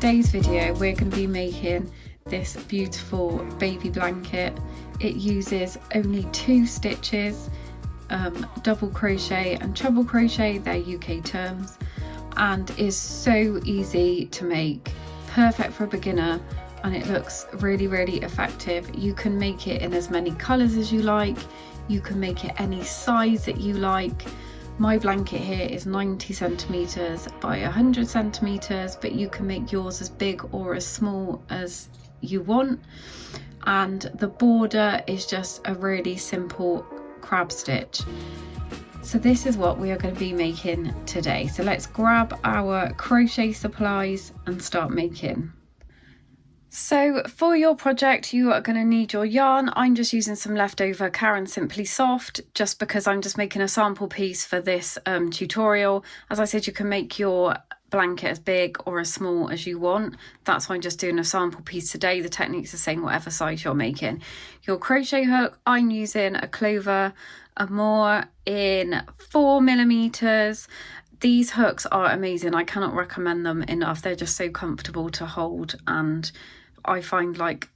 today's video we're going to be making this beautiful baby blanket. It uses only 2 stitches, double crochet and treble crochet, they're UK terms, and is so easy to make, perfect for a beginner, and it looks really effective. You can make it in as many colours as you like, you can make it any size that you like. My blanket here is 90 centimeters by 100 centimeters, but you can make yours as big or as small as you want. And the border is just a really simple crab stitch. So this is what we are going to be making today. So let's grab our crochet supplies and start making. So for your project you are going to need your yarn. I'm just using some leftover Karen Simply Soft just because I'm just making a sample piece for this tutorial. As I said, you can make your blanket as big or as small as you want. That's why I'm just doing a sample piece today. The technique's the same whatever size you're making. Your crochet hook, I'm using a Clover Amour in 4mm. These hooks are amazing. I cannot recommend them enough. They're just so comfortable to hold, and I find like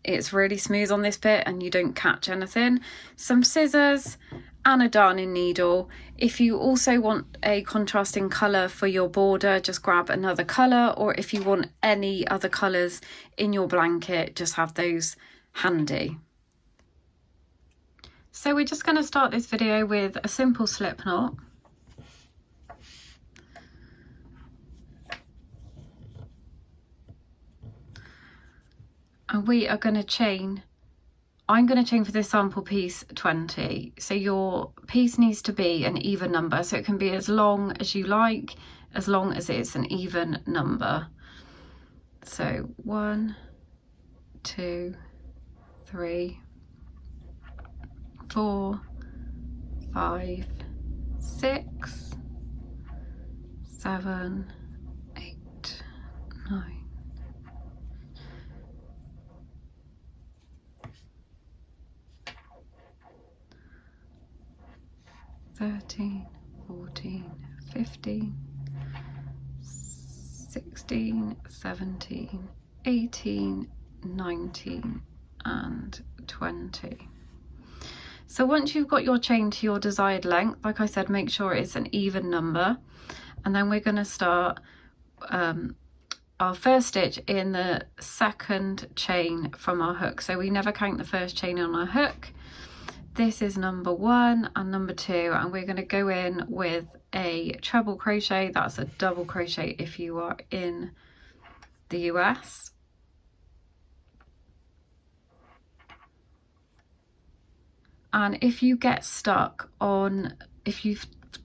it's really smooth on this bit and you don't catch anything. Some scissors and a darning needle. If you also want a contrasting colour for your border, just grab another colour, or if you want any other colours in your blanket, just have those handy. So we're just going to start this video with a simple slip knot. And we are going to chain, I'm going to chain for this sample piece 20. So your piece needs to be an even number. So it can be as long as you like, as long as it's an even number. So 1, 2, 3, 4, 5, 6, 7, 8, 9. 13, 14, 15, 16, 17, 18, 19 and 20. So once you've got your chain to your desired length, like I said, make sure it's an even number, and then we're going to start our first stitch in the second chain from our hook. So we never count the first chain on our hook. This is number 1 and number 2, and we're going to go in with a treble crochet. That's a double crochet if you are in the US. And if you get stuck on, if you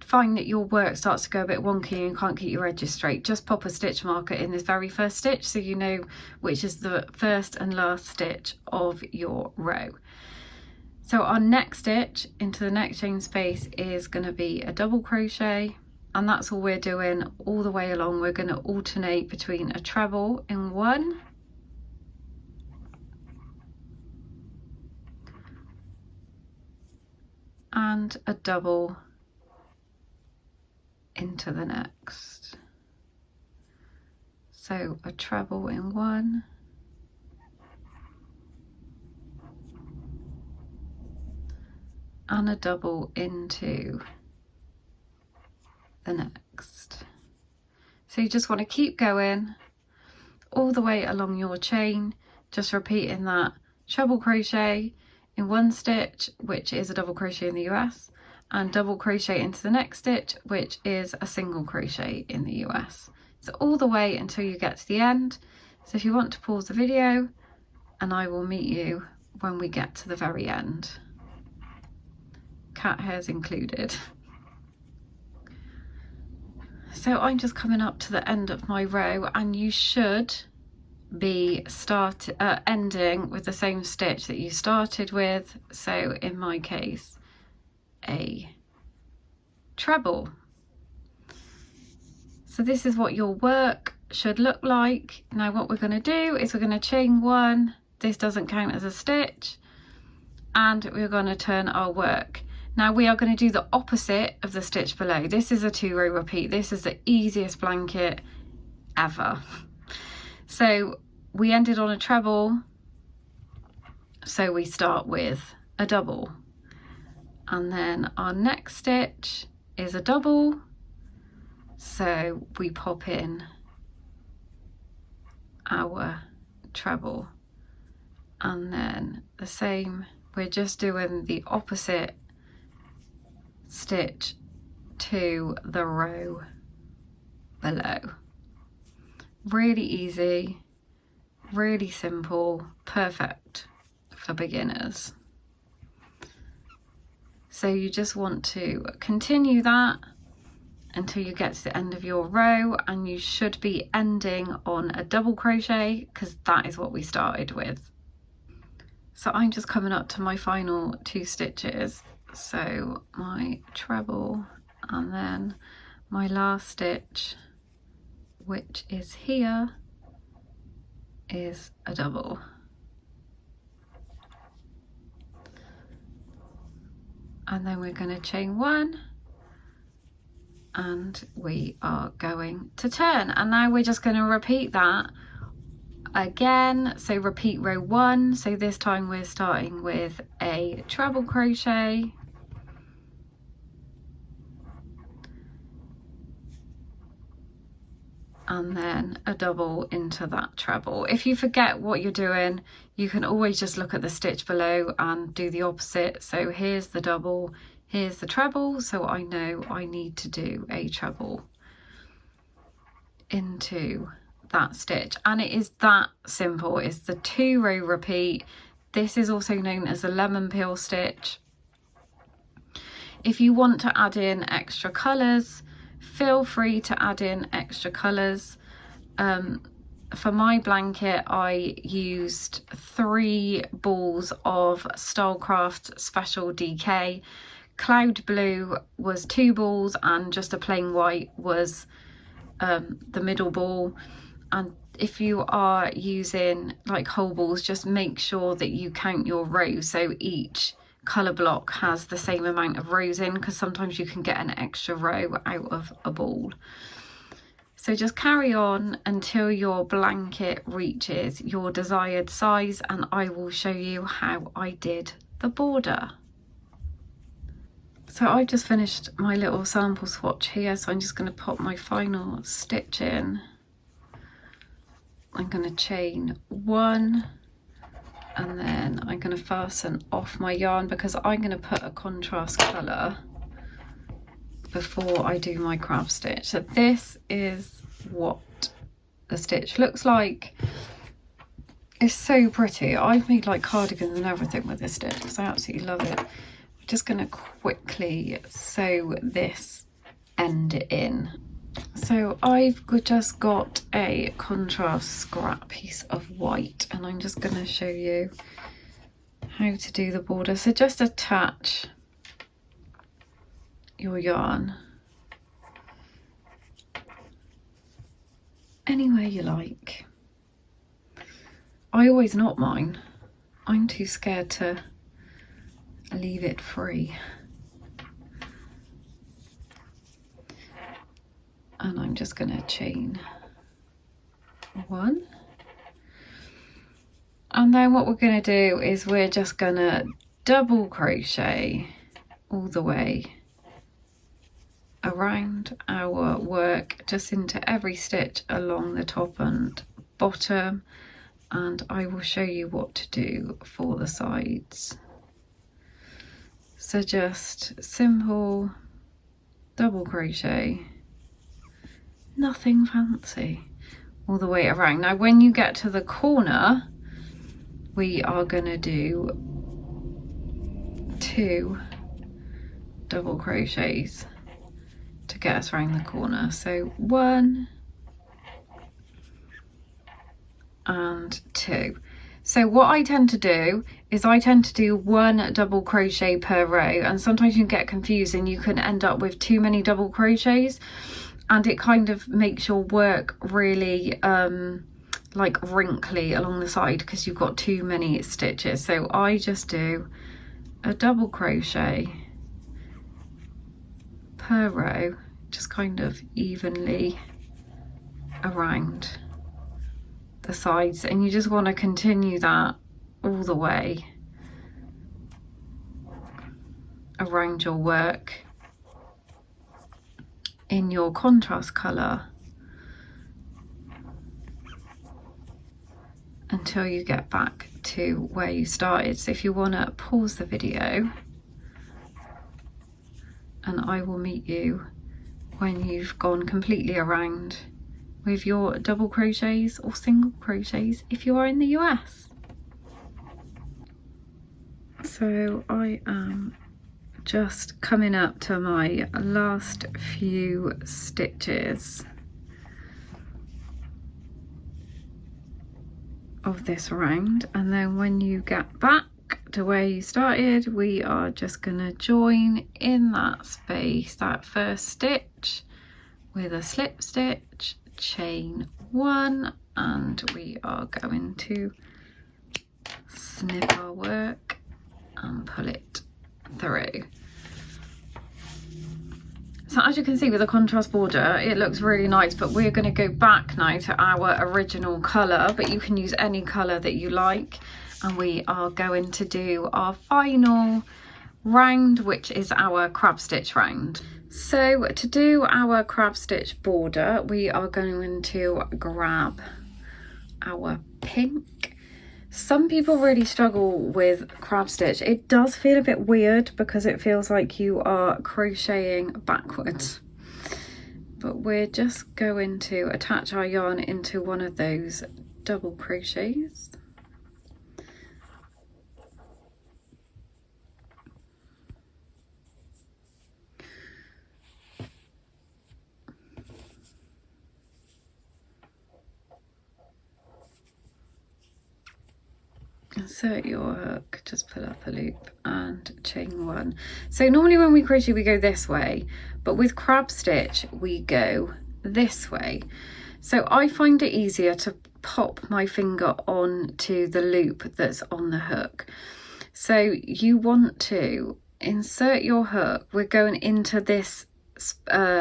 find that your work starts to go a bit wonky and can't keep your edges straight, just pop a stitch marker in this very first stitch so you know which is the first and last stitch of your row. So our next stitch into the next chain space is going to be a double crochet, and that's all we're doing all the way along. We're going to alternate between a treble in 1 and a double into the next. So a treble in 1 and a double into the next. So you just want to keep going all the way along your chain, just repeating that treble crochet in 1 stitch, which is a double crochet in the US, and double crochet into the next stitch, which is a single crochet in the US. So all the way until you get to the end. So if you want to pause the video, and I will meet you when we get to the very end. Cat hairs included. So I'm just coming up to the end of my row, and you should be ending with the same stitch that you started with. So in my case, a treble. So this is what your work should look like. Now what we're going to do is we're going to chain 1. This doesn't count as a stitch, and we're going to turn our work. Now we are going to do the opposite of the stitch below. This is a 2-row repeat. This is the easiest blanket ever. So we ended on a treble, so we start with a double, and then our next stitch is a double, so we pop in our treble, and then the same, we're just doing the opposite stitch to the row below. Really easy, really simple, perfect for beginners. So you just want to continue that until you get to the end of your row, and you should be ending on a double crochet because that is what we started with. So I'm just coming up to my final 2 stitches, so my treble and then my last stitch, which is here, is a double. And then we're going to chain 1 and we are going to turn, and now we're just going to repeat that again. So repeat row 1, so this time we're starting with a treble crochet, and then a double into that treble. If you forget what you're doing, you can always just look at the stitch below and do the opposite. So here's the double, here's the treble, so I know I need to do a treble into that stitch, and it is that simple. It's the 2 row repeat. This is also known as a lemon peel stitch. If you want to add in extra colours, feel free to add in extra colours. For my blanket I used 3 balls of Stylecraft Special DK. Cloud blue was 2 balls, and just a plain white was the middle ball. And if you are using like whole balls, just make sure that you count your rows, so each colour block has the same amount of rows in, because sometimes you can get an extra row out of a ball. So just carry on until your blanket reaches your desired size, and I will show you how I did the border. So I just finished my little sample swatch here, so I'm just going to pop my final stitch in. I'm going to chain 1, and then I'm going to fasten off my yarn because I'm going to put a contrast colour before I do my crab stitch. So this is what the stitch looks like. It's so pretty. I've made like cardigans and everything with this stitch because I absolutely love it. I'm just going to quickly sew this end in. So I've just got a contrast scrap piece of white, and I'm just going to show you how to do the border. So just attach your yarn anywhere you like. I always knot mine. I'm too scared to leave it free. And I'm just going to chain 1, and then what we're going to do is we're just going to double crochet all the way around our work, just into every stitch along the top and bottom, and I will show you what to do for the sides. So just simple double crochet, nothing fancy, all the way around. Now when you get to the corner, we are going to do 2 double crochets to get us around the corner. So 1 and 2. So what I tend to do is I tend to do 1 double crochet per row, and sometimes you can get confused and you can end up with too many double crochets, and it kind of makes your work really like wrinkly along the side because you've got too many stitches. So I just do a double crochet per row, just kind of evenly around the sides, and you just want to continue that all the way around your work in your contrast colour until you get back to where you started. So if you want to pause the video, and I will meet you when you've gone completely around with your double crochets or single crochets if you are in the US. So I am just coming up to my last few stitches of this round, and then when you get back to where you started, we are just going to join in that space, that first stitch, with a slip stitch, chain 1, and we are going to snip our work and pull it through. So as you can see with the contrast border, it looks really nice, but we're going to go back now to our original colour, but you can use any colour that you like, and we are going to do our final round, which is our crab stitch round. So to do our crab stitch border, we are going to grab our pink. Some people really struggle with crab stitch. It does feel a bit weird because it feels like you are crocheting backwards, but we're just going to attach our yarn into one of those double crochets. Insert your hook, just pull up a loop and chain 1. So normally when we crochet we go this way, but with crab stitch we go this way. So I find it easier to pop my finger onto the loop that's on the hook. So you want to insert your hook, we're going into this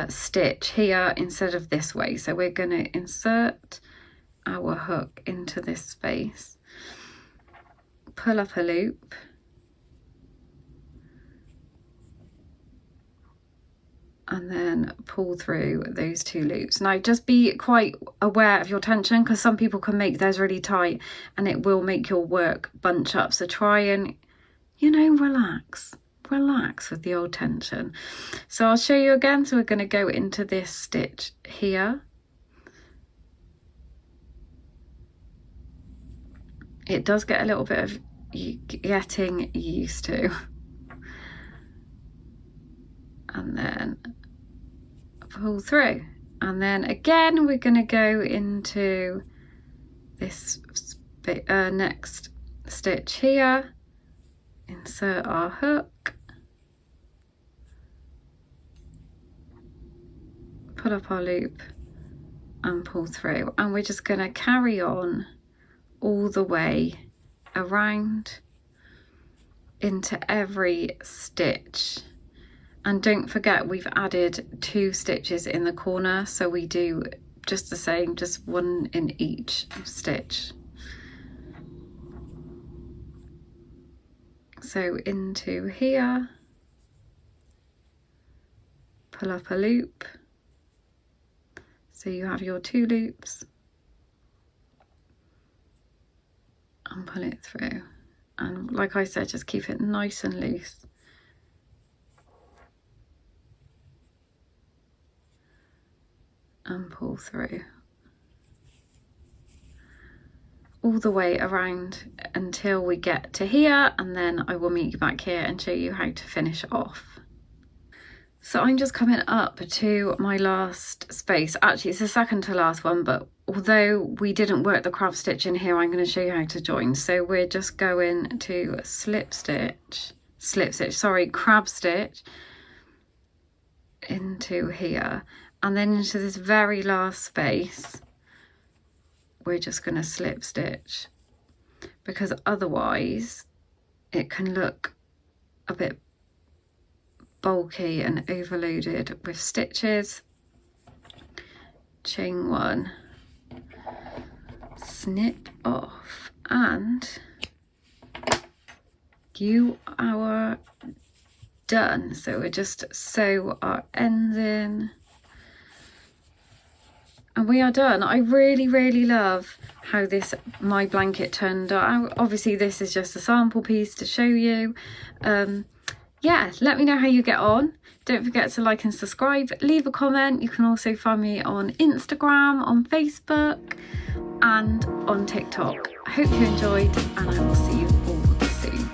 stitch here instead of this way. So we're going to insert our hook into this space, pull up a loop, and then pull through those 2 loops. Now just be quite aware of your tension, because some people can make theirs really tight and it will make your work bunch up. So try and, you know, relax with the old tension. So I'll show you again. So we're going to go into this stitch here. It does get a little bit of getting used to. And then pull through. And then again, we're going to go into this next stitch here, insert our hook, pull up our loop and pull through. And we're just going to carry on all the way around into every stitch. And don't forget, we've added 2 stitches in the corner, so we do just the same, just 1 in each stitch. So into here, pull up a loop, so you have your 2 loops, and pull it through. And like I said, just keep it nice and loose. And pull through all the way around until we get to here, and then I will meet you back here and show you how to finish off. So I'm just coming up to my last space. Actually, it's the second to last one, but although we didn't work the crab stitch in here, I'm going to show you how to join. So we're just going to crab stitch into here, and then into this very last space we're just going to slip stitch, because otherwise it can look a bit bulky and overloaded with stitches. Chain 1, snip off, and you are done. So we'll just sew our ends in and we are done. I really love how my blanket turned out. Obviously this is just a sample piece to show you. Yeah, let me know how you get on. Don't forget to like and subscribe, leave a comment. You can also find me on Instagram, on Facebook and on TikTok. I hope you enjoyed, and I will see you all soon.